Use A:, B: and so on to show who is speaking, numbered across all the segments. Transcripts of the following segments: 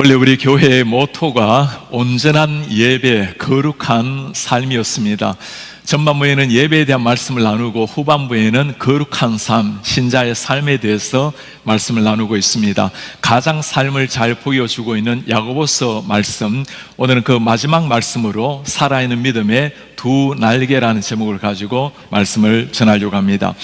A: 원래 우리 교회의 모토가 온전한 예배, 거룩한 삶이었습니다. 전반부에는 예배에 대한 말씀을 나누고 후반부에는 거룩한 삶, 신자의 삶에 대해서 말씀을 나누고 있습니다. 가장 삶을 잘 보여주고 있는 야고보서 말씀, 오늘은 그 마지막 말씀으로 살아있는 믿음의 두 날개라는 제목을 가지고 말씀을 전하려고 합니다.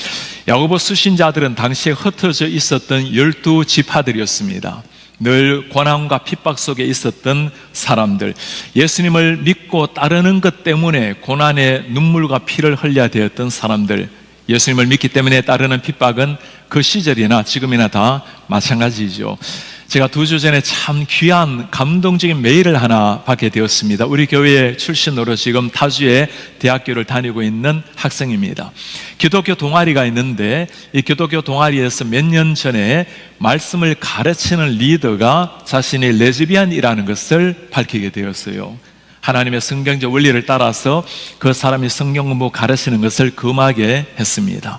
A: 야고보 수신자들은 당시에 흩어져 있었던 12지파들이었습니다. 늘 고난과 핍박 속에 있었던 사람들, 예수님을 믿고 따르는 것 때문에 고난의 눈물과 피를 흘려야 되었던 사람들, 예수님을 믿기 때문에 따르는 핍박은 그 시절이나 지금이나 다 마찬가지죠. 제가 2주 전에 참 귀한 감동적인 메일을 하나 받게 되었습니다. 우리 교회 출신으로 지금 타주에 대학교를 다니고 있는 학생입니다. 기독교 동아리가 있는데 이 기독교 동아리에서 몇 년 전에 말씀을 가르치는 리더가 자신이 레즈비안이라는 것을 밝히게 되었어요. 하나님의 성경적 원리를 따라서 그 사람이 성경 공부 가르치는 것을 금하게 했습니다.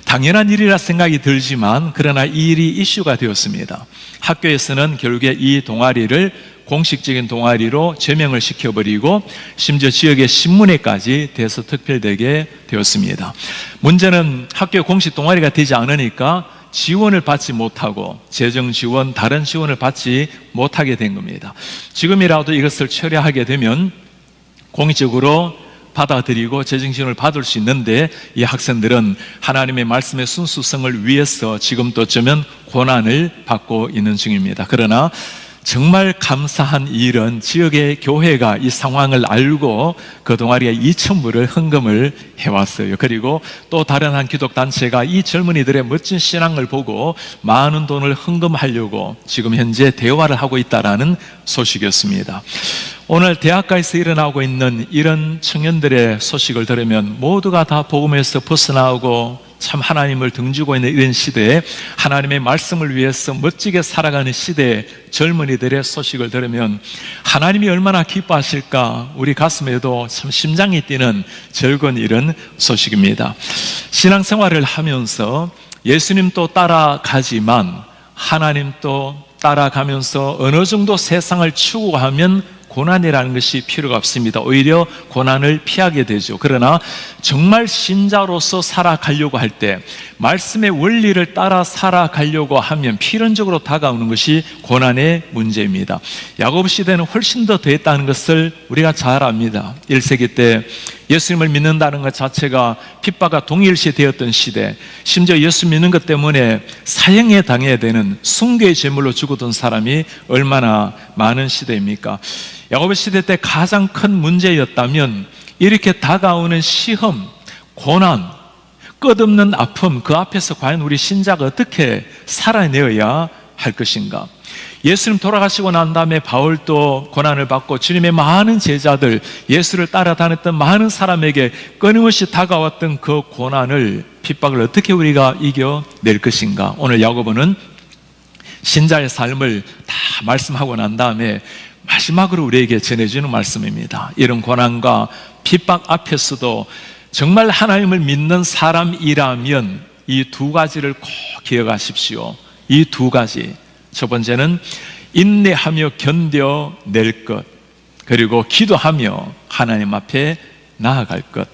A: 당연한 일이라 생각이 들지만 그러나 이 일이 이슈가 되었습니다. 학교에서는 결국에 이 동아리를 공식적인 동아리로 제명을 시켜버리고 심지어 지역의 신문에까지 대서특필되게 되었습니다. 문제는 학교의 공식 동아리가 되지 않으니까 지원을 받지 못하고 재정 지원, 다른 지원을 받지 못하게 된 겁니다. 지금이라도 이것을 처리하게 되면 공식적으로 받아들이고 재정 지원을 받을 수 있는데 이 학생들은 하나님의 말씀의 순수성을 위해서 지금도 어쩌면 고난을 받고 있는 중입니다. 그러나 정말 감사한 일은 지역의 교회가 이 상황을 알고 그 동아리에 2,000불을 헌금을 해왔어요. 그리고 또 다른 한 기독단체가 이 젊은이들의 멋진 신앙을 보고 많은 돈을 헌금하려고 지금 현재 대화를 하고 있다는 소식이었습니다. 오늘 대학가에서 일어나고 있는 이런 청년들의 소식을 들으면 모두가 다 복음에서 벗어나오고 참 하나님을 등지고 있는 이런 시대에 하나님의 말씀을 위해서 멋지게 살아가는 시대의 젊은이들의 소식을 들으면 하나님이 얼마나 기뻐하실까, 우리 가슴에도 참 심장이 뛰는 즐거운 이런 소식입니다. 신앙생활을 하면서 예수님도 따라가지만 하나님도 따라가면서 어느 정도 세상을 추구하면 고난이라는 것이 필요가 없습니다. 오히려 고난을 피하게 되죠. 그러나 정말 신자로서 살아가려고 할 때, 말씀의 원리를 따라 살아가려고 하면 필연적으로 다가오는 것이 고난의 문제입니다. 야고보 시대는 훨씬 더 더했다는 것을 우리가 잘 압니다. 1세기 때 예수님을 믿는다는 것 자체가 핍박과 동일시 되었던 시대, 심지어 예수 믿는 것 때문에 사형에 당해야 되는 숭배의 제물로 죽었던 사람이 얼마나 많은 시대입니까? 야고보 시대 때 가장 큰 문제였다면 이렇게 다가오는 시험, 고난, 끝없는 아픔, 그 앞에서 과연 우리 신자가 어떻게 살아내어야 할 것인가? 예수님 돌아가시고 난 다음에 바울도 고난을 받고 주님의 많은 제자들, 예수를 따라다녔던 많은 사람에게 끊임없이 다가왔던 그 고난을, 핍박을 어떻게 우리가 이겨낼 것인가? 오늘 야고보는 신자의 삶을 다 말씀하고 난 다음에 마지막으로 우리에게 전해주는 말씀입니다. 이런 고난과 핍박 앞에서도 정말 하나님을 믿는 사람이라면 이 두 가지를 꼭 기억하십시오. 이 두 가지. 첫 번째는 인내하며 견뎌낼 것, 그리고 기도하며 하나님 앞에 나아갈 것.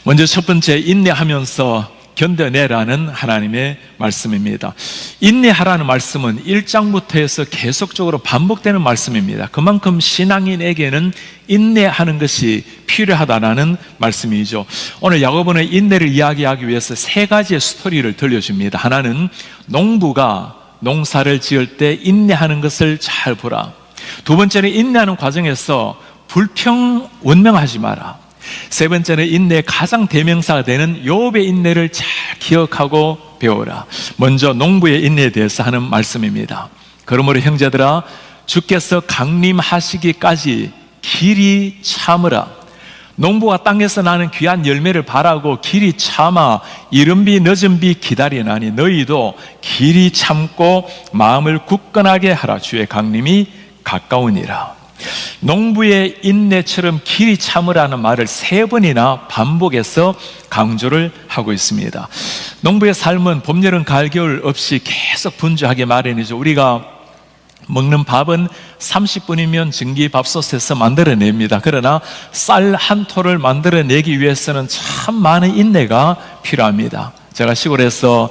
A: 먼저 첫 번째, 인내하면서 견뎌내라는 하나님의 말씀입니다. 인내하라는 말씀은 1장부터 해서 계속적으로 반복되는 말씀입니다. 그만큼 신앙인에게는 인내하는 것이 필요하다는 말씀이죠. 오늘 야고보는 인내를 이야기하기 위해서 3가지의 스토리를 들려줍니다. 하나는 농부가 농사를 지을 때 인내하는 것을 잘 보라. 두 번째는 인내하는 과정에서 불평원명하지 마라. 세 번째는 인내의 가장 대명사가 되는 욥의 인내를 잘 기억하고 배워라. 먼저 농부의 인내에 대해서 하는 말씀입니다. 그러므로 형제들아, 주께서 강림하시기까지 길이 참으라. 농부가 땅에서 나는 귀한 열매를 바라고 길이 참아 이른 비 늦은 비 기다리나니 너희도 길이 참고 마음을 굳건하게 하라. 주의 강림이 가까우니라. 농부의 인내처럼 길이 참으라는 말을 3번이나 반복해서 강조를 하고 있습니다. 농부의 삶은 봄, 여름, 가을, 겨울 없이 계속 분주하게 마련이죠. 우리가 먹는 밥은 30분이면 전기밥솥에서 만들어냅니다. 그러나 쌀 한 톨을 만들어내기 위해서는 참 많은 인내가 필요합니다. 제가 시골에서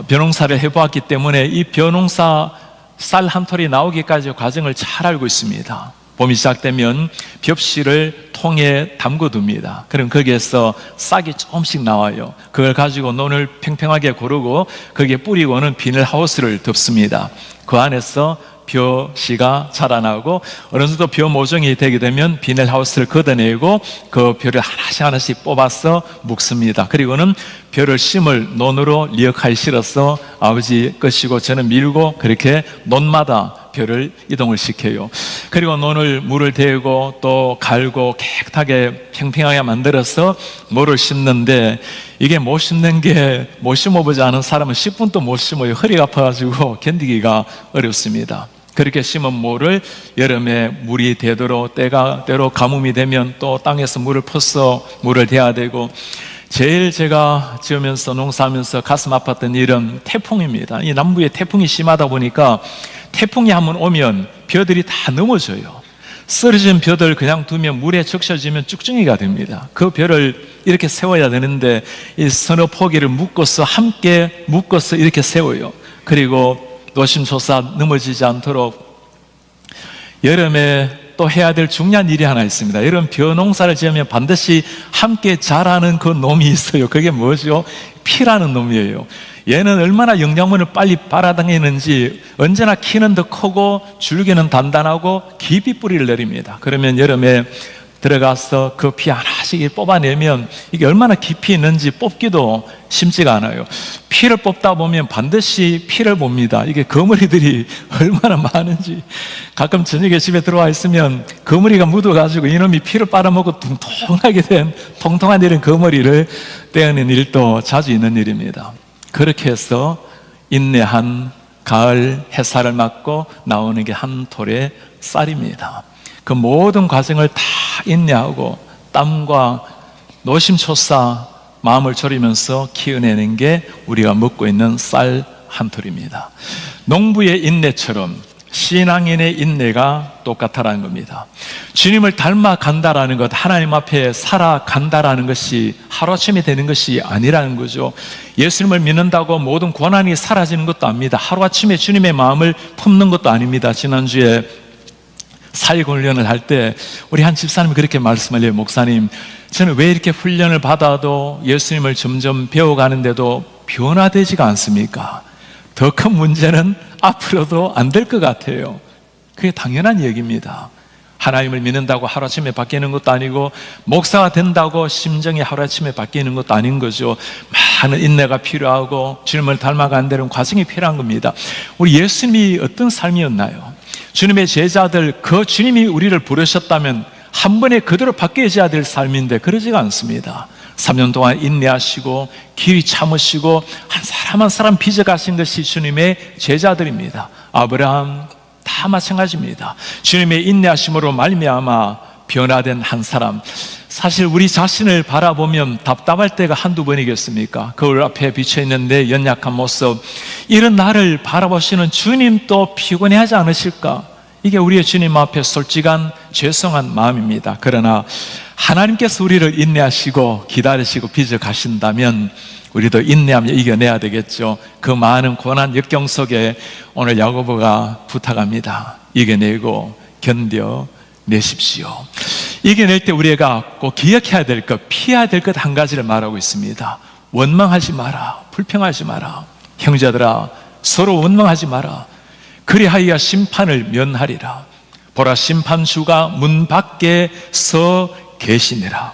A: 벼농사를 해보았기 때문에 이 벼농사 쌀 한 톨이 나오기까지 과정을 잘 알고 있습니다. 봄이 시작되면 벽실을 통에 담궈둡니다. 그럼 거기에서 싹이 조금씩 나와요. 그걸 가지고 논을 평평하게 고르고 거기에 뿌리고는 비닐하우스를 덮습니다. 그 안에서 벼씨가 자라나고 어느 정도 벼 모종이 되게 되면 비닐하우스를 걷어내고 그 벼를 하나씩 뽑아서 묶습니다. 그리고는 벼를 심을 논으로 리어카에 실어서 아버지 것이고 저는 밀고 그렇게 논마다 벼를 이동을 시켜요. 그리고 논을 물을 대고 또 갈고 깨끗하게 평평하게 만들어서 모를 심는데, 이게 못 심는 게 못 심어보지 않은 사람은 10분도 못 심어요. 허리가 아파가지고 견디기가 어렵습니다. 그렇게 심은 모를 여름에 물이 되도록 때로 가뭄이 되면 또 땅에서 물을 퍼서 물을 대야 되고, 제일 제가 지으면서 농사하면서 가슴 아팠던 일은 태풍입니다. 이 남부에 태풍이 심하다 보니까 태풍이 한번 오면 벼들이 다 넘어져요. 쓰러진 벼들 그냥 두면 물에 적셔지면 쭉쭉이가 됩니다. 그 벼를 이렇게 세워야 되는데 이 서너 포기를 함께 묶어서 이렇게 세워요. 그리고 노심초사 넘어지지 않도록 여름에 또 해야 될 중요한 일이 하나 있습니다. 여름 벼 농사를 지으면 반드시 함께 자라는 그 놈이 있어요. 그게 뭐죠? 피라는 놈이에요. 얘는 얼마나 영양분을 빨리 빨아당기는지 언제나 키는 더 크고 줄기는 단단하고 깊이 뿌리를 내립니다. 그러면 여름에 들어가서 그 피 하나씩 뽑아내면 이게 얼마나 깊이 있는지 뽑기도 쉽지가 않아요. 피를 뽑다 보면 반드시 피를 봅니다. 이게 거머리들이 얼마나 많은지. 가끔 저녁에 집에 들어와 있으면 거머리가 묻어가지고 이놈이 피를 빨아먹고 통통한 이런 거머리를 떼어낸 일도 자주 있는 일입니다. 그렇게 해서 인내한 가을 햇살을 맞고 나오는 게 한 톨의 쌀입니다. 그 모든 과정을 다 인내하고 땀과 노심초사 마음을 졸이면서 키워내는 게 우리가 먹고 있는 쌀 한 톨입니다. 농부의 인내처럼 신앙인의 인내가 똑같다라는 겁니다. 주님을 닮아간다라는 것, 하나님 앞에 살아간다라는 것이 하루아침에 되는 것이 아니라는 거죠. 예수님을 믿는다고 모든 고난이 사라지는 것도 아닙니다. 하루아침에 주님의 마음을 품는 것도 아닙니다. 지난주에 사역 훈련을 할 때 우리 한 집사님이 그렇게 말씀을 해요. 목사님, 저는 왜 이렇게 훈련을 받아도 예수님을 점점 배워가는데도 변화되지가 않습니까? 더 큰 문제는 앞으로도 안 될 것 같아요. 그게 당연한 얘기입니다. 하나님을 믿는다고 하루아침에 바뀌는 것도 아니고 목사가 된다고 심정이 하루아침에 바뀌는 것도 아닌 거죠. 많은 인내가 필요하고 주님을 닮아가는 데는 과정이 필요한 겁니다. 우리 예수님이 어떤 삶이었나요? 주님의 제자들, 그 주님이 우리를 부르셨다면 한 번에 그대로 바뀌어져야 될 삶인데 그러지가 않습니다. 3년 동안 인내하시고 길이 참으시고 한 사람 한 사람 빚어가신 것이 주님의 제자들입니다. 아브라함 다 마찬가지입니다. 주님의 인내하심으로 말미암아 변화된 한 사람. 사실 우리 자신을 바라보면 답답할 때가 한두 번이겠습니까? 거울 앞에 비쳐있는 내 연약한 모습, 이런 나를 바라보시는 주님도 피곤해하지 않으실까? 이게 우리의 주님 앞에 솔직한 죄송한 마음입니다. 그러나 하나님께서 우리를 인내하시고 기다리시고 빚어 가신다면 우리도 인내하며 이겨내야 되겠죠. 그 많은 고난 역경 속에 오늘 야고보가 부탁합니다. 이겨내고 견뎌내십시오. 이겨낼 때 우리가 꼭 기억해야 될 것, 피해야 될 것 한 가지를 말하고 있습니다. 원망하지 마라. 불평하지 마라. 형제들아, 서로 원망하지 마라. 그리하여 심판을 면하리라. 보라, 심판주가 문 밖에 서 계시니라.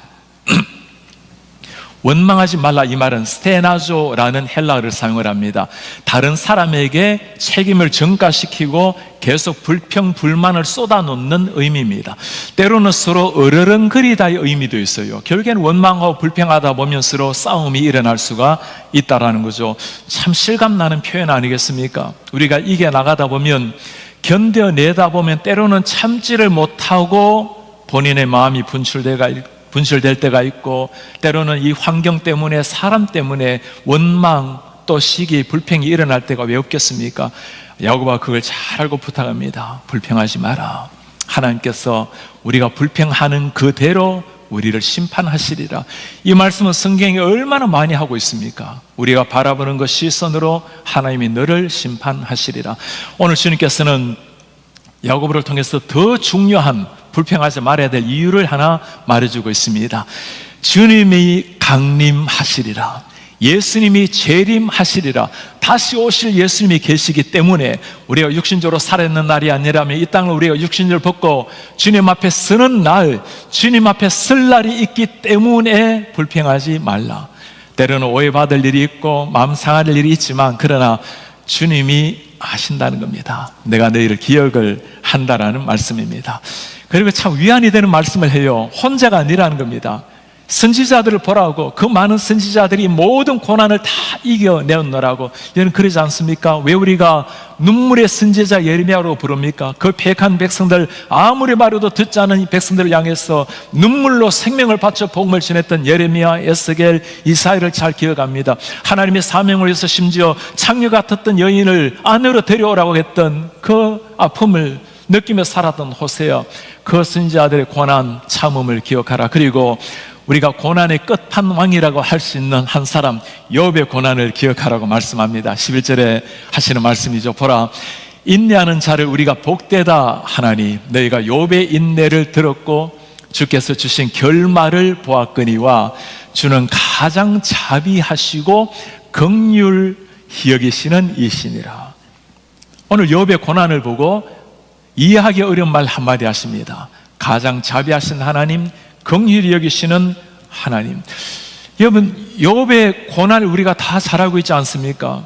A: 원망하지 말라, 이 말은 스테나조라는 헬라어를 사용을 합니다. 다른 사람에게 책임을 전가시키고 계속 불평, 불만을 쏟아놓는 의미입니다. 때로는 서로 으르렁거리다의 의미도 있어요. 결국에는 원망하고 불평하다 보면 서로 싸움이 일어날 수가 있다라는 거죠. 참 실감나는 표현 아니겠습니까? 우리가 이겨나가다 보면, 견뎌내다 보면 때로는 참지를 못하고 본인의 마음이 분출될 때가 있고, 때로는 이 환경 때문에, 사람 때문에 원망 또 시기, 불평이 일어날 때가 왜 없겠습니까? 야고보가 그걸 잘 알고 부탁합니다. 불평하지 마라. 하나님께서 우리가 불평하는 그대로 우리를 심판하시리라. 이 말씀은 성경에 얼마나 많이 하고 있습니까? 우리가 바라보는 그 시선으로 하나님이 너를 심판하시리라. 오늘 주님께서는 야고보를 통해서 더 중요한 불평하지 말아야 될 이유를 하나 말해주고 있습니다. 주님이 강림하시리라. 예수님이 재림하시리라. 다시 오실 예수님이 계시기 때문에 우리가 육신적으로 살아있는 날이 아니라면 이 땅을 우리가 육신을 벗고 주님 앞에 서는 날, 주님 앞에 설 날이 있기 때문에 불평하지 말라. 때로는 오해받을 일이 있고 마음 상할 일이 있지만 그러나 주님이 아신다는 겁니다. 내가 너희를 기억을 한다라는 말씀입니다. 그리고 참 위안이 되는 말씀을 해요. 혼자가 아니라는 겁니다. 선지자들을 보라고, 그 많은 선지자들이 모든 고난을 다 이겨내었노라고. 여러분 그러지 않습니까? 왜 우리가 눈물의 선지자 예레미야로 부릅니까? 그 패역한 백성들, 아무리 말해도 듣지 않은 이 백성들을 향해서 눈물로 생명을 바쳐 복음을 전했던 예레미야, 에스겔, 이사야를 잘 기억합니다. 하나님의 사명을 위해서 심지어 창녀 같았던 여인을 안으로 데려오라고 했던 그 아픔을 느끼며 살았던 호세아, 그 선지자들의 고난, 참음을 기억하라. 그리고 우리가 고난의 끝판왕이라고 할 수 있는 한 사람, 욥의 고난을 기억하라고 말씀합니다. 11절에 하시는 말씀이죠. 보라, 인내하는 자를 우리가 복되다 하나니 너희가 욥의 인내를 들었고 주께서 주신 결말을 보았거니와 주는 가장 자비하시고 긍휼히 여기시는 이시니라. 오늘 욥의 고난을 보고 이해하기 어려운 말 한마디 하십니다. 가장 자비하신 하나님, 긍휼히 여기시는 하나님. 여러분, 욥의 고난을 우리가 다 잘 알고 있지 않습니까?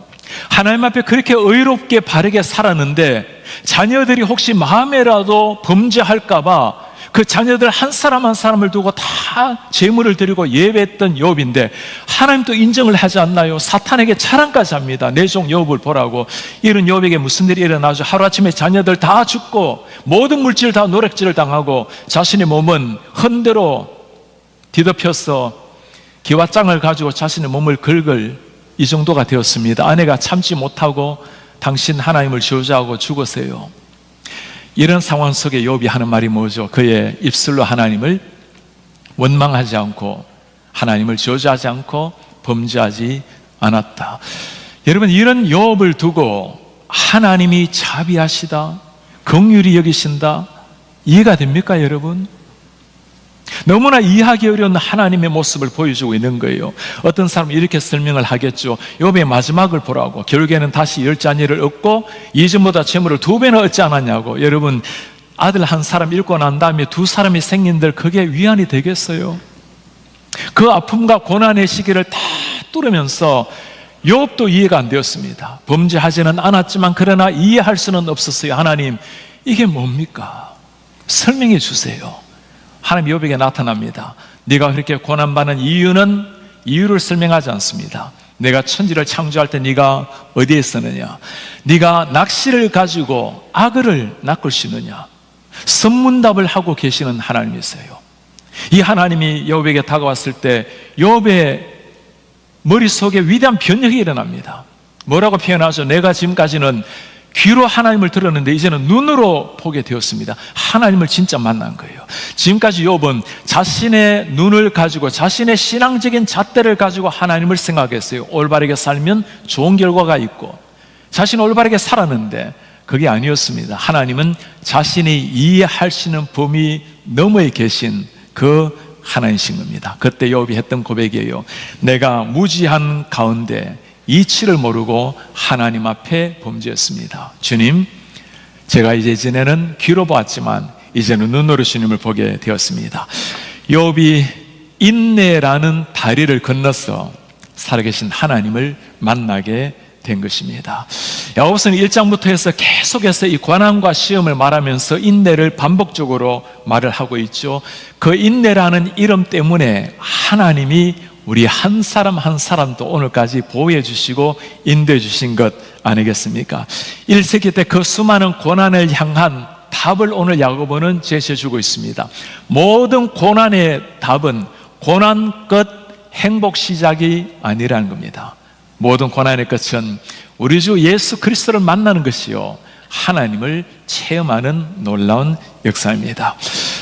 A: 하나님 앞에 그렇게 의롭게 바르게 살았는데 자녀들이 혹시 마음에라도 범죄할까봐 그 자녀들 한 사람 한 사람을 두고 다 제물을 드리고 예배했던 욥인데 하나님도 인정을 하지 않나요? 사탄에게 자랑까지 합니다. 내 종 욥을 보라고. 이런 욥에게 무슨 일이 일어나죠? 하루아침에 자녀들 다 죽고 모든 물질 다 노략질을 당하고 자신의 몸은 헌대로 뒤덮여서 기와장을 가지고 자신의 몸을 긁을 이 정도가 되었습니다. 아내가 참지 못하고 당신 하나님을 저주하고 죽었어요. 이런 상황 속에 욥이 하는 말이 뭐죠? 그의 입술로 하나님을 원망하지 않고 하나님을 저주하지 않고 범죄하지 않았다. 여러분, 이런 욥을 두고 하나님이 자비하시다, 긍휼히 여기신다, 이해가 됩니까 여러분? 너무나 이해하기 어려운 하나님의 모습을 보여주고 있는 거예요. 어떤 사람은 이렇게 설명을 하겠죠. 욥의 마지막을 보라고. 결국에는 다시 10자녀를 얻고 이전보다 재물을 2배나 얻지 않았냐고. 여러분, 아들 한 사람 잃고 난 다음에 2사람이 생긴들 그게 위안이 되겠어요? 그 아픔과 고난의 시기를 다 뚫으면서 욥도 이해가 안 되었습니다. 범죄하지는 않았지만 그러나 이해할 수는 없었어요. 하나님, 이게 뭡니까? 설명해 주세요. 하나님 욥에게 나타납니다. 네가 그렇게 고난받는 이유를 설명하지 않습니다. 내가 천지를 창조할 때 네가 어디에 있었느냐? 네가 낚시를 가지고 악어를 낚으시느냐? 선문답을 하고 계시는 하나님이세요. 이 하나님이 욥에게 다가왔을 때 욥의 머릿속에 위대한 변혁이 일어납니다. 뭐라고 표현하죠? 내가 지금까지는 귀로 하나님을 들었는데 이제는 눈으로 보게 되었습니다. 하나님을 진짜 만난 거예요. 지금까지 욥은 자신의 눈을 가지고 자신의 신앙적인 잣대를 가지고 하나님을 생각했어요. 올바르게 살면 좋은 결과가 있고 자신은 올바르게 살았는데 그게 아니었습니다. 하나님은 자신이 이해할 수 있는 범위 너머에 계신 그 하나님이신 겁니다. 그때 욥이 했던 고백이에요. 내가 무지한 가운데 이치를 모르고 하나님 앞에 범죄했습니다. 주님, 제가 이제 전에는 귀로 보았지만 이제는 눈으로 주님을 보게 되었습니다. 욥이 인내라는 다리를 건너서 살아계신 하나님을 만나게 된 것입니다. 야고보서는 1장부터 해서 계속해서 이 고난과 시험을 말하면서 인내를 반복적으로 말을 하고 있죠. 그 인내라는 이름 때문에 하나님이 우리 한 사람 한 사람도 오늘까지 보호해 주시고 인도해 주신 것 아니겠습니까? 1세기 때 그 수많은 고난을 향한 답을 오늘 야고보는 제시해 주고 있습니다. 모든 고난의 답은 고난 끝 행복 시작이 아니라는 겁니다. 모든 고난의 끝은 우리 주 예수 그리스도를 만나는 것이요 하나님을 체험하는 놀라운 역사입니다.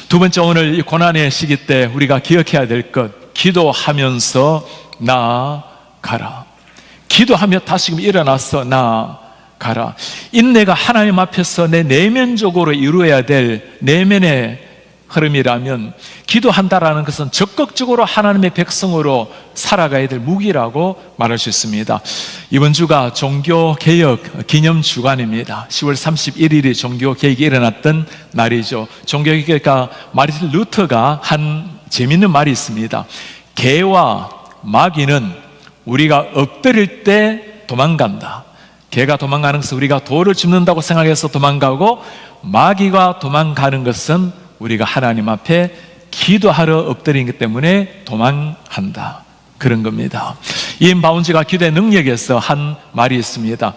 A: 두 번째, 오늘 이 고난의 시기 때 우리가 기억해야 될 것, 기도하면서 나아가라. 기도하며 다시금 일어나서 나아가라. 인내가 하나님 앞에서 내 내면적으로 이루어야 될 내면의 흐름이라면, 기도한다라는 것은 적극적으로 하나님의 백성으로 살아가야 될 무기라고 말할 수 있습니다. 이번 주가 종교개혁 기념주간입니다. 10월 31일이 종교개혁이 일어났던 날이죠. 종교개혁가 마르틴 루터가 한 재밌는 말이 있습니다. 개와 마귀는 우리가 엎드릴 때 도망간다. 개가 도망가는 것은 우리가 돌을 짚는다고 생각해서 도망가고, 마귀가 도망가는 것은 우리가 하나님 앞에 기도하러 엎드리기 때문에 도망한다. 그런 겁니다. 이엔 바운지가 기도의 능력에서 한 말이 있습니다.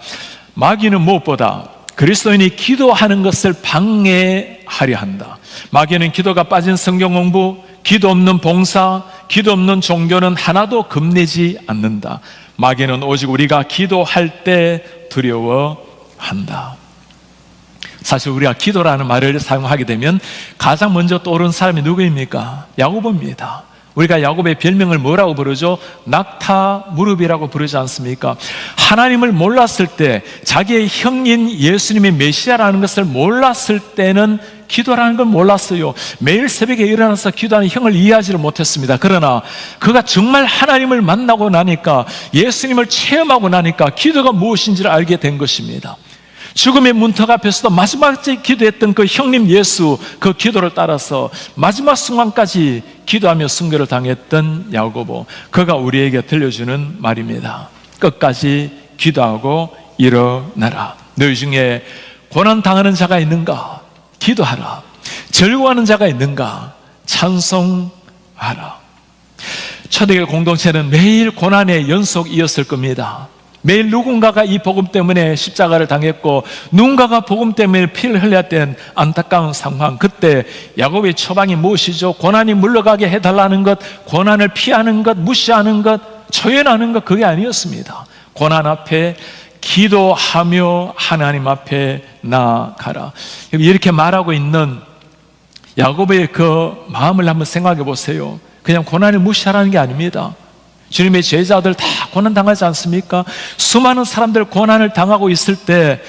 A: 마귀는 무엇보다 그리스도인이 기도하는 것을 방해하려 한다. 마귀는 기도가 빠진 성경 공부, 기도 없는 봉사, 기도 없는 종교는 하나도 겁내지 않는다. 마귀는 오직 우리가 기도할 때 두려워한다. 사실 우리가 기도라는 말을 사용하게 되면 가장 먼저 떠오르는 사람이 누구입니까? 야고보입니다. 우리가 야고보의 별명을 뭐라고 부르죠? 낙타 무릎이라고 부르지 않습니까? 하나님을 몰랐을 때, 자기의 형인 예수님이 메시아라는 것을 몰랐을 때는 기도라는 걸 몰랐어요. 매일 새벽에 일어나서 기도하는 형을 이해하지를 못했습니다. 그러나 그가 정말 하나님을 만나고 나니까, 예수님을 체험하고 나니까 기도가 무엇인지를 알게 된 것입니다. 죽음의 문턱 앞에서도 마지막까지 기도했던 그 형님 예수, 그 기도를 따라서 마지막 순간까지 기도하며 순교를 당했던 야고보, 그가 우리에게 들려주는 말입니다. 끝까지 기도하고 일어나라. 너희 중에 고난당하는 자가 있는가? 기도하라. 즐거워하는 자가 있는가? 찬송하라. 초대교회 공동체는 매일 고난의 연속이었을 겁니다. 매일 누군가가 이 복음 때문에 십자가를 당했고, 누군가가 복음 때문에 피를 흘려야 된 안타까운 상황. 그때 야고보의 처방이 무엇이죠? 고난이 물러가게 해달라는 것, 고난을 피하는 것, 무시하는 것, 초연하는 것, 그게 아니었습니다. 고난 앞에 기도하며 하나님 앞에 나아가라. 이렇게 말하고 있는 야고보의 그 마음을 한번 생각해 보세요. 그냥 고난을 무시하라는 게 아닙니다. 주님의 제자들 다 고난 당하지 않습니까? 수많은 사람들 고난을 당하고 있을 때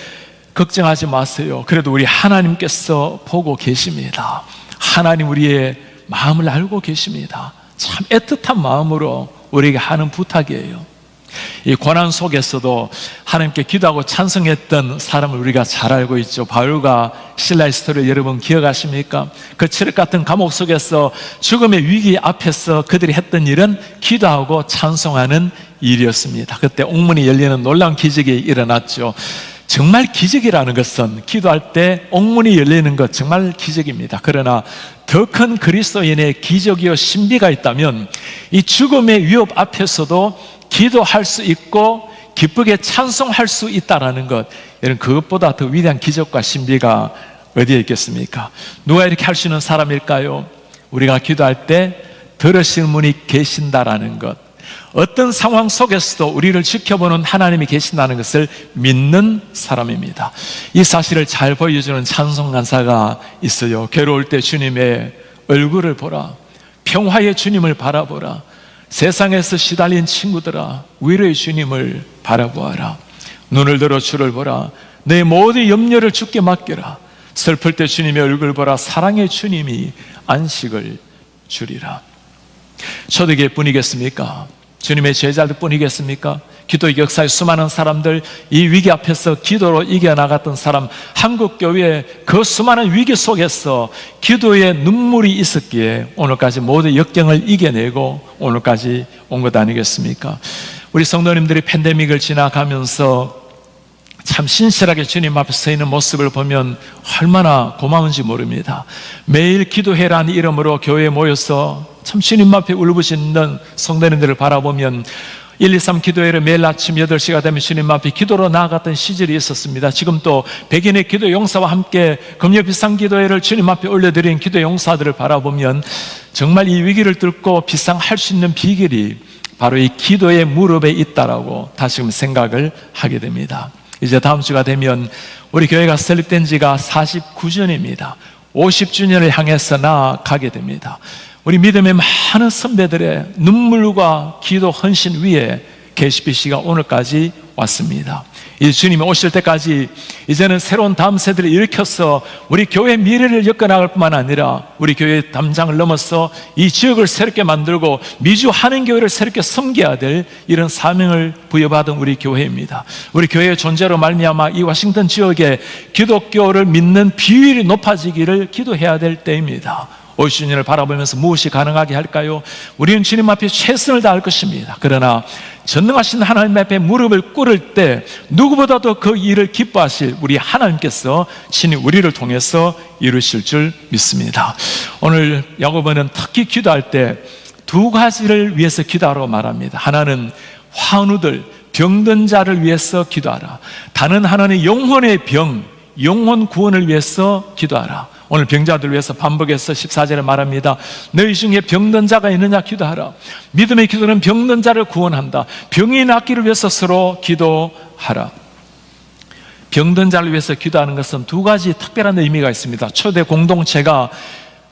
A: 걱정하지 마세요. 그래도 우리 하나님께서 보고 계십니다. 하나님 우리의 마음을 알고 계십니다. 참 애틋한 마음으로 우리에게 하는 부탁이에요. 이 고난 속에서도 하나님께 기도하고 찬송했던 사람을 우리가 잘 알고 있죠. 바울과 실라의 스토리를 여러분 기억하십니까? 그 칠흑 같은 감옥 속에서 죽음의 위기 앞에서 그들이 했던 일은 기도하고 찬송하는 일이었습니다. 그때 옥문이 열리는 놀라운 기적이 일어났죠. 정말 기적이라는 것은 기도할 때 옥문이 열리는 것 정말 기적입니다. 그러나 더 큰 그리스도인의 기적이요 신비가 있다면, 이 죽음의 위협 앞에서도 기도할 수 있고 기쁘게 찬송할 수 있다는 것, 여러분 그것보다 더 위대한 기적과 신비가 어디에 있겠습니까? 누가 이렇게 할 수 있는 사람일까요? 우리가 기도할 때 들으시는 분이 계신다라는 것, 어떤 상황 속에서도 우리를 지켜보는 하나님이 계신다는 것을 믿는 사람입니다. 이 사실을 잘 보여주는 찬송 간사가 있어요. 괴로울 때 주님의 얼굴을 보라, 평화의 주님을 바라보라, 세상에서 시달린 친구들아 위로의 주님을 바라보아라. 눈을 들어 주를 보라, 내 모든 염려를 주께 맡겨라. 슬플 때 주님의 얼굴 보라, 사랑의 주님이 안식을 주리라. 초대교회 뿐이겠습니까? 주님의 제자들 뿐이겠습니까? 기도의 역사의 수많은 사람들, 이 위기 앞에서 기도로 이겨나갔던 사람, 한국교회 그 수많은 위기 속에서 기도의 눈물이 있었기에 오늘까지 모두 역경을 이겨내고 오늘까지 온 것 아니겠습니까? 우리 성도님들이 팬데믹을 지나가면서 참 신실하게 주님 앞에 서 있는 모습을 보면 얼마나 고마운지 모릅니다. 매일 기도회라는 이름으로 교회에 모여서 참 주님 앞에 울부짖는 성도님들을 바라보면 123 기도회를 매일 아침 8시가 되면 주님 앞에 기도로 나아갔던 시절이 있었습니다. 지금 또 백인의 기도 용사와 함께 금요 비상 기도회를 주님 앞에 올려드린 기도 용사들을 바라보면 정말 이 위기를 뚫고 비상할 수 있는 비결이 바로 이 기도의 무릎에 있다라고 다시금 생각을 하게 됩니다. 이제 다음 주가 되면 우리 교회가 설립된 지가 49주년입니다. 50주년을 향해서 나아가게 됩니다. 우리 믿음의 많은 선배들의 눈물과 기도 헌신 위에 KCBC가 오늘까지 왔습니다. 이 주님이 오실 때까지 이제는 새로운 다음 세대를 일으켜서 우리 교회의 미래를 엮어나갈 뿐만 아니라 우리 교회의 담장을 넘어서 이 지역을 새롭게 만들고 미주 한인교회를 새롭게 섬겨야 될 이런 사명을 부여받은 우리 교회입니다. 우리 교회의 존재로 말미암아 이 워싱턴 지역에 기독교를 믿는 비율이 높아지기를 기도해야 될 때입니다. 50주년을 바라보면서 무엇이 가능하게 할까요? 우리는 주님 앞에 최선을 다할 것입니다. 그러나 전능하신 하나님 앞에 무릎을 꿇을 때 누구보다도 그 일을 기뻐하실 우리 하나님께서 친히 우리를 통해서 이루실 줄 믿습니다. 오늘 야고보는 특히 기도할 때 두 가지를 위해서 기도하라고 말합니다. 하나는 환우들, 병든 자를 위해서 기도하라. 다른 하나는 영혼의 병, 영혼 구원을 위해서 기도하라. 오늘 병자들 위해서 반복해서 14절에 말합니다. 너희 중에 병든 자가 있느냐 기도하라. 믿음의 기도는 병든 자를 구원한다. 병이 낫기를 위해서 서로 기도하라. 병든 자를 위해서 기도하는 것은 두 가지 특별한 의미가 있습니다. 초대 공동체가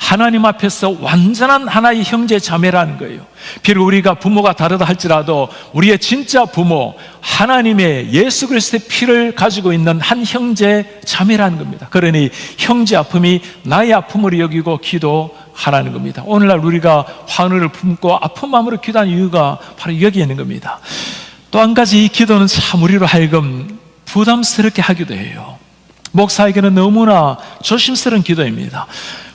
A: 하나님 앞에서 완전한 하나의 형제 자매라는 거예요. 비록 우리가 부모가 다르다 할지라도 우리의 진짜 부모 하나님의 예수 그리스도의 피를 가지고 있는 한 형제 자매라는 겁니다. 그러니 형제 아픔이 나의 아픔으로 여기고 기도하라는 겁니다. 오늘날 우리가 환우를 품고 아픈 마음으로 기도하는 이유가 바로 여기에 있는 겁니다. 또 한 가지 이 기도는 참 우리로 하여금 부담스럽게 하기도 해요. 목사에게는 너무나 조심스러운 기도입니다.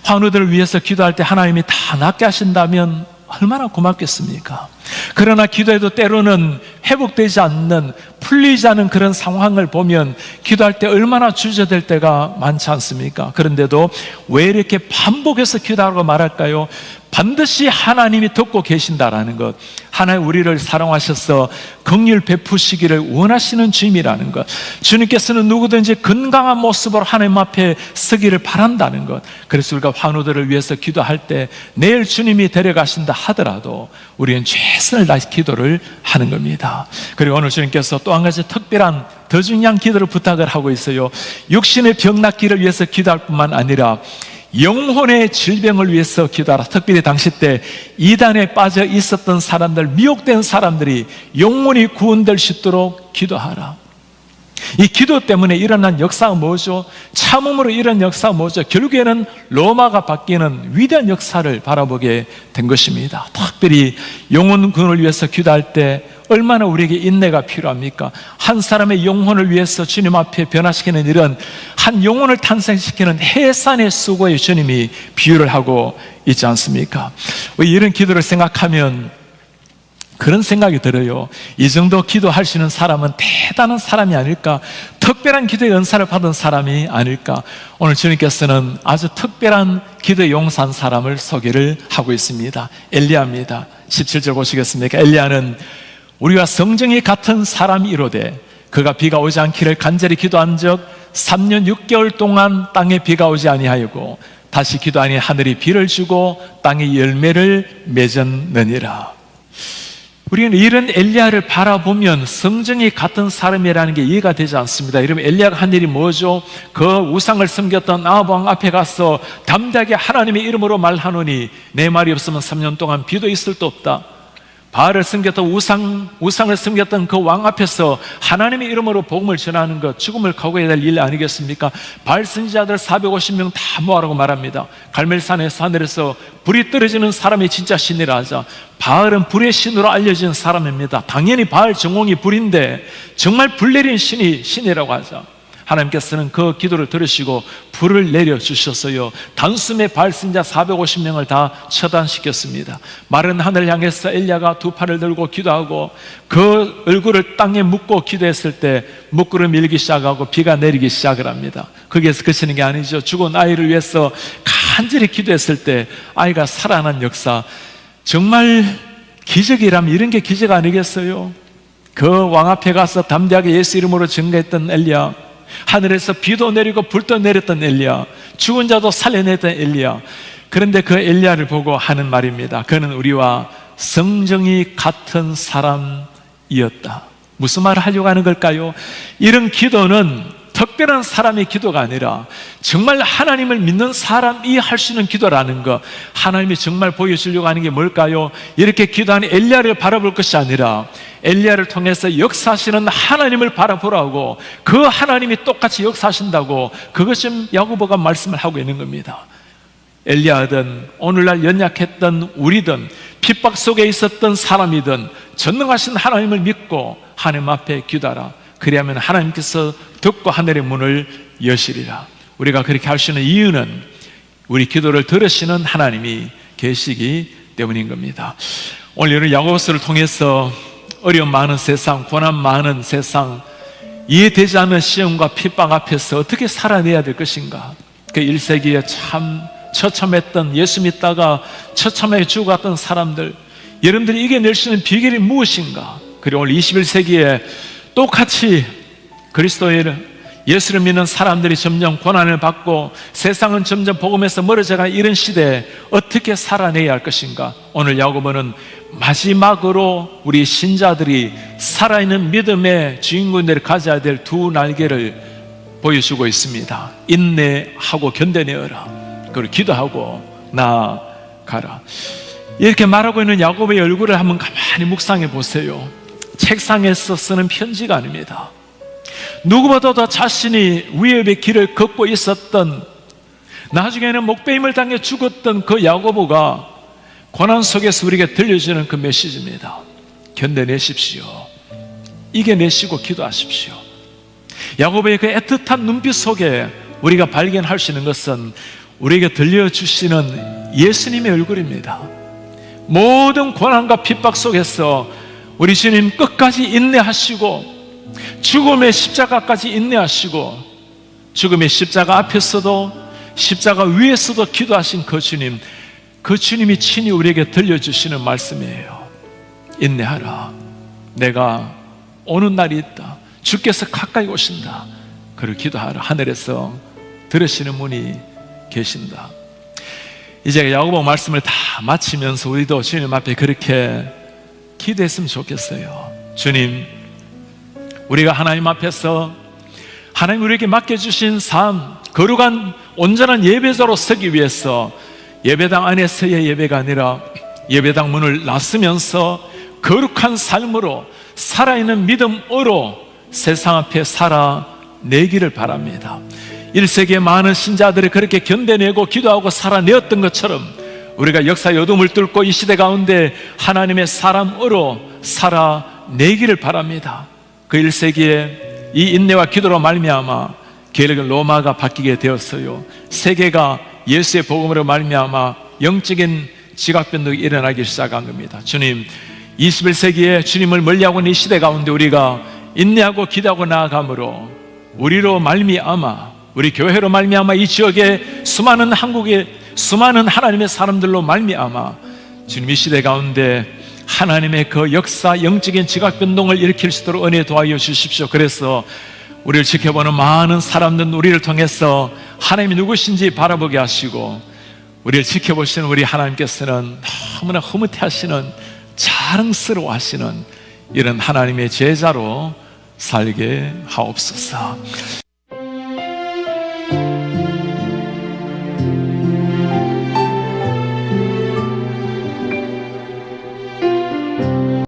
A: 환우들을 위해서 기도할 때 하나님이 다 낫게 하신다면 얼마나 고맙겠습니까? 그러나 기도해도 때로는 회복되지 않는, 풀리지 않은 그런 상황을 보면 기도할 때 얼마나 주저될 때가 많지 않습니까? 그런데도 왜 이렇게 반복해서 기도하라고 말할까요? 반드시 하나님이 듣고 계신다라는 것, 하나님 우리를 사랑하셔서 긍휼 베푸시기를 원하시는 주님이라는 것, 주님께서는 누구든지 건강한 모습으로 하나님 앞에 서기를 바란다는 것. 그래서 우리가 환우들을 위해서 기도할 때 내일 주님이 데려가신다 하더라도 우리는 최선을 다해서 기도를 하는 겁니다. 그리고 오늘 주님께서 또 한 가지 특별한 더 중요한 기도를 부탁을 하고 있어요. 육신의 병 낫기를 위해서 기도할 뿐만 아니라 영혼의 질병을 위해서 기도하라. 특별히 당시 때 이단에 빠져 있었던 사람들, 미혹된 사람들이 영혼이 구원될 수 있도록 기도하라. 이 기도 때문에 일어난 역사가 뭐죠? 참음으로 이런 역사가 뭐죠? 결국에는 로마가 바뀌는 위대한 역사를 바라보게 된 것입니다. 특별히 영혼 구원을 위해서 기도할 때 얼마나 우리에게 인내가 필요합니까? 한 사람의 영혼을 위해서 주님 앞에 변화시키는 일은 한 영혼을 탄생시키는 해산의 수고에 주님이 비유를 하고 있지 않습니까? 이런 기도를 생각하면 그런 생각이 들어요. 이 정도 기도할 수 있는 사람은 대단한 사람이 아닐까? 특별한 기도의 은사를 받은 사람이 아닐까? 오늘 주님께서는 아주 특별한 기도의 용사한 사람을 소개를 하고 있습니다. 엘리야입니다. 17절 보시겠습니까? 엘리야는 우리와 성정이 같은 사람이로되 그가 비가 오지 않기를 간절히 기도한 적 3년 6개월 동안 땅에 비가 오지 아니하였고 다시 기도하니 하늘이 비를 주고 땅에 열매를 맺었느니라. 우리는 이런 엘리야를 바라보면 성정이 같은 사람이라는 게 이해가 되지 않습니다. 여러분, 엘리야가 한 일이 뭐죠? 그 우상을 섬겼던 아합 왕 앞에 가서 담대하게 하나님의 이름으로 말하노니 내 말이 없으면 3년 동안 비도 있을 수 없다. 바알을 섬겼던 우상을 섬겼던 그 왕 앞에서 하나님의 이름으로 복음을 전하는 것, 죽음을 각오해야 될 일 아니겠습니까? 바알 선지자들 450명 다 모아라고 말합니다. 갈멜산에서 하늘에서 불이 떨어지는 사람이 진짜 신이라 하자. 바알은 불의 신으로 알려진 사람입니다. 당연히 바알 전공이 불인데 정말 불 내린 신이라고 하자. 하나님께서는 그 기도를 들으시고 불을 내려주셨어요. 단숨에 바알 선지자 450명을 다 처단시켰습니다. 마른 하늘을 향해서 엘리야가 두 팔을 들고 기도하고 그 얼굴을 땅에 묻고 기도했을 때 먹구름이 일기 시작하고 비가 내리기 시작을 합니다. 거기에서 그치는 게 아니죠. 죽은 아이를 위해서 간절히 기도했을 때 아이가 살아난 역사, 정말 기적이라면 이런 게 기적 아니겠어요? 그 왕 앞에 가서 담대하게 예수 이름으로 증거했던 엘리야, 하늘에서 비도 내리고 불도 내렸던 엘리야, 죽은 자도 살려냈던 엘리야. 그런데 그 엘리야를 보고 하는 말입니다. 그는 우리와 성정이 같은 사람이었다. 무슨 말을 하려고 하는 걸까요? 이런 기도는 특별한 사람의 기도가 아니라 정말 하나님을 믿는 사람이 할 수 있는 기도라는 것, 하나님이 정말 보여주려고 하는 게 뭘까요? 이렇게 기도하는 엘리야를 바라볼 것이 아니라 엘리야를 통해서 역사하시는 하나님을 바라보라고, 그 하나님이 똑같이 역사하신다고, 그것이 야고보가 말씀을 하고 있는 겁니다. 엘리야든 오늘날 연약했던 우리든 핍박 속에 있었던 사람이든 전능하신 하나님을 믿고 하나님 앞에 기도하라. 그리하면 하나님께서 듣고 하늘의 문을 여시리라. 우리가 그렇게 할 수 있는 이유는 우리 기도를 들으시는 하나님이 계시기 때문인 겁니다. 오늘 야고보서를 통해서 어려움 많은 세상, 고난 많은 세상, 이해되지 않는 시험과 핍박 앞에서 어떻게 살아내야 될 것인가, 그 1세기에 참 처참했던, 예수 믿다가 처참하게 죽어갔던 사람들, 여러분들이 이겨낼 수 있는 비결이 무엇인가? 그리고 오늘 21세기에 똑같이 그리스도를, 예수를 믿는 사람들이 점점 고난을 받고 세상은 점점 복음에서 멀어져가는 이런 시대에 어떻게 살아내야 할 것인가? 오늘 야고보는 마지막으로 우리 신자들이 살아있는 믿음의 주인공들이 가져야 될 두 날개를 보여주고 있습니다. 인내하고 견뎌내어라. 그리고 기도하고 나아가라. 이렇게 말하고 있는 야고보의 얼굴을 한번 가만히 묵상해 보세요. 책상에서 쓰는 편지가 아닙니다. 누구보다도 자신이 위협의 길을 걷고 있었던, 나중에는 목베임을 당해 죽었던 그 야고보가 고난 속에서 우리에게 들려주는 그 메시지입니다. 견뎌내십시오. 이겨내시고 기도하십시오. 야고보의 그 애틋한 눈빛 속에 우리가 발견할 수 있는 것은 우리에게 들려주시는 예수님의 얼굴입니다. 모든 고난과 핍박 속에서 우리 주님 끝까지 인내하시고 죽음의 십자가까지 인내하시고 죽음의 십자가 앞에서도 십자가 위에서도 기도하신 그 주님, 그 주님이 친히 우리에게 들려주시는 말씀이에요. 인내하라. 내가 오는 날이 있다. 주께서 가까이 오신다. 그를 기도하라. 하늘에서 들으시는 분이 계신다. 이제 야고보 말씀을 다 마치면서 우리도 주님 앞에 그렇게 기도했으면 좋겠어요. 주님, 우리가 하나님 앞에서 하나님 우리에게 맡겨주신 삶, 거룩한 온전한 예배자로 서기 위해서 예배당 안에서의 예배가 아니라 예배당 문을 나서면서 거룩한 삶으로 살아있는 믿음으로 세상 앞에 살아내기를 바랍니다. 1세기의 많은 신자들이 그렇게 견뎌내고 기도하고 살아내었던 것처럼 우리가 역사의 어둠을 뚫고 이 시대 가운데 하나님의 사람으로 살아내기를 바랍니다. 그 1세기에 이 인내와 기도로 말미암아 게르 로마가 바뀌게 되었어요. 세계가 예수의 복음으로 말미암아 영적인 지각변동이 일어나기 시작한 겁니다. 주님, 21세기에 주님을 멀리하고 있는 이 시대 가운데 우리가 인내하고 기도하고 나아감으로 우리로 말미암아, 우리 교회로 말미암아 이 지역의 수많은 한국의 수많은 하나님의 사람들로 말미암아 주님 이 시대 가운데 하나님의 그 역사, 영적인 지각변동을 일으킬 수 있도록 은혜 도와여 주십시오. 그래서 우리를 지켜보는 많은 사람들은 우리를 통해서 하나님이 누구신지 바라보게 하시고, 우리를 지켜보시는 우리 하나님께서는 너무나 흐뭇해하시는, 자랑스러워하시는 이런 하나님의 제자로 살게 하옵소서.